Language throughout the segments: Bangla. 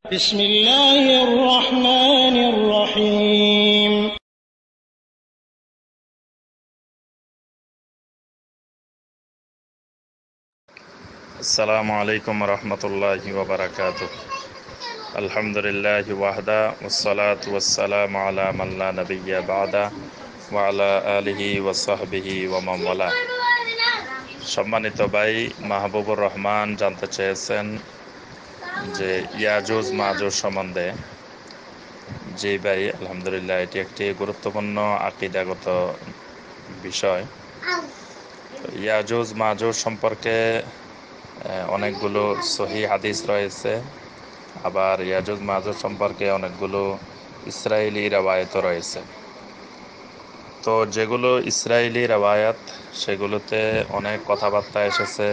بسم الله الرحمن الرحيم السلام عليكم ورحمة الله وبركاته. الحمد لله وحده والصلاة والسلام على من لا نبي بعده وعلى آله وصحبه ومن والاه. সম্মানিত ভাই মাহবুবুর রহমান জানতে চেয়েছেন যে ইয়াজুজ মাজুজ সম্বন্ধে। জি ভাই, আলহামদুলিল্লাহ, এটি একটি গুরুত্বপূর্ণ আকীদাগত বিষয়। ইয়াজুজ মাজুজ সম্পর্কে অনেকগুলো সহিহ হাদিস রয়েছে, আবার ইয়াজুজ মাজুজ সম্পর্কে অনেকগুলো ইসরায়েলি রওয়ায়াতও রয়েছে। তো যেগুলো ইসরায়েলি রওয়ায়াত, সেগুলোতে অনেক কথাবার্তা এসেছে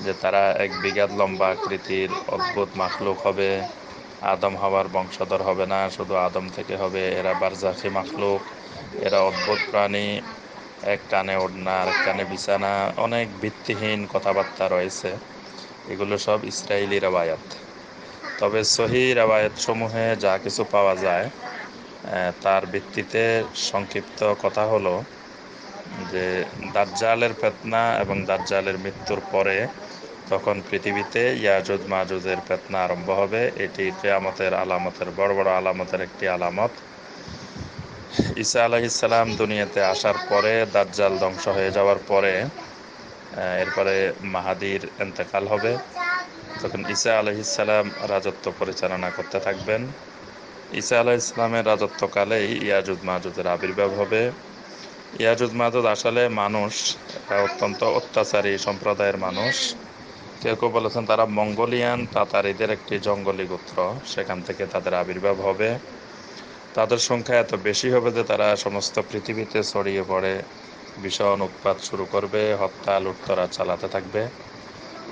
যে তারা 1 বিঘাত লম্বা আকৃতির অদ্ভুত মাখলুক হবে, আদম হাওয়ার বংশধর হবে না, শুধু আদম থেকে হবে, এরা বারজাখি মাখলুক, এরা অদ্ভুত প্রাণী, এক কানে ওড়না আর এক কানে বিছানা, অনেক ভিত্তিহীন কথাবার্তা রয়েছে। এগুলো সব ইসরায়েলি রওয়ায়াত। তবে সহিহ রওয়ায়াত সমূহে যা কিছু পাওয়া যায় তার ভিত্তিতে সংক্ষিপ্ত কথা হলো যে দাজ্জালের ফিতনা এবং দাজ্জালের মৃত্যুর পরে তখন পৃথিবীতে ইয়াজুজ মাজুজের ফিতনা আরম্ভ হবে। এটি কিয়ামতের আলামতের বড় বড় আলামতের একটি আলামত। ঈসা আলাইহিস সালাম দুনিয়াতে আসার পরে, দাজ্জাল ধ্বংস হয়ে যাওয়ার পরে এরপরে মাহাদির ইন্তেকাল হবে। তখন ঈসা আলাইহিস সালাম রাজত্ব পরিচালনা করতে থাকবেন। ঈসা আলাইহিস সালামের রাজত্বকালেই ইয়াজুজ মাজুজের আবির্ভাব হবে। ইয়াজুজ মাজুজ আসলে মানুষ, অত্যন্ত অত্যাচারী সম্প্রদায়ের মানুষ। কেউ কেউ বলেছেন তারা মঙ্গোলিয়ান তাতারিদের একটি জঙ্গলি গোত্র, সেখান থেকে তাদের আবির্ভাব হবে। তাদের সংখ্যা এত বেশি হবে যে তারা সমস্ত পৃথিবীতে ছড়িয়ে পড়ে ভীষণ উৎপাত শুরু করবে, হত্যা লুটতরা চালাতে থাকবে।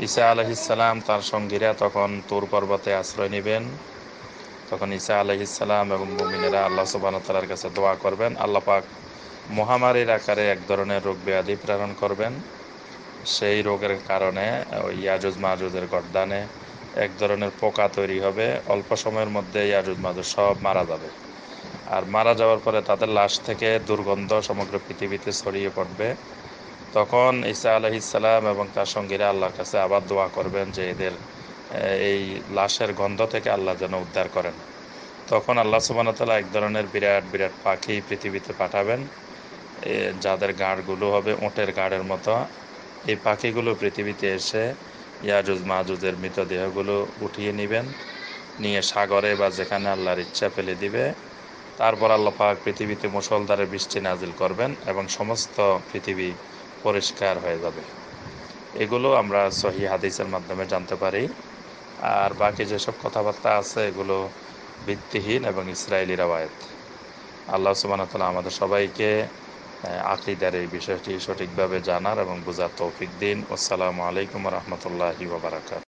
ঈসা আলাইহিস সালাম তার সঙ্গীরা তখন তুর পর্বতে আশ্রয় নেবেন। তখন ঈসা আলাইহিস সালাম এবং মুমিনেরা আল্লাহ সুবহানাহু ওয়া তাআলার কাছে দোয়া করবেন। আল্লাহ পাক মহামারীর আকারে এক ধরনের রোগ ব্যাধি প্রেরণ করবেন। সেই রোগের কারণে ওই ইয়াজুজ মাজুজের গর্দানে এক ধরনের পোকা তৈরি হবে। অল্প সময়ের মধ্যে ইয়াজুজ মাজুজ সব মারা যাবে। আর মারা যাওয়ার পরে তাদের লাশ থেকে দুর্গন্ধ সমগ্র পৃথিবীতে ছড়িয়ে পড়বে। তখন ঈসা আলাইহিস সালাম এবং তার সঙ্গীরা আল্লাহর কাছে আবার দোয়া করবেন যে এদের এই লাশের গন্ধ থেকে আল্লাহ যেন উদ্ধার করেন। তখন আল্লাহ সুবহানাহু ওয়া তাআলা এক ধরনের বিরাট বিরাট পাখি পৃথিবীতে পাঠাবেন, যাদের গাড়গুলো হবে উটের গাড়ের মতো। এই পাখিগুলো পৃথিবীতে এসে ইয়াজুজ মাজুজের মৃতদেহগুলো উঠিয়ে নেবেন, নিয়ে সাগরে বা যেখানে আল্লাহর ইচ্ছা ফেলে দিবে। তারপর আল্লাহ পাক পৃথিবীতে মুষলধারে বৃষ্টি নাজিল করবেন এবং সমস্ত পৃথিবী পরিষ্কার হয়ে যাবে। এগুলো আমরা সহিহ হাদিসের মাধ্যমে জানতে পারি। আর বাকি যেসব কথাবার্তা আছে এগুলো ভিত্তিহীন এবং ইসরায়েলি রওয়ায়াত। আল্লাহ সুবহানাহু ওয়া তাআলা আমাদের সবাইকে আকীদার এই বিষয়টি সঠিকভাবে জানার এবং বোঝার তৌফিক দিন। আসসালামু আলাইকুম ওয়া রাহমাতুল্লাহি ওয়া বারাকাতুহু।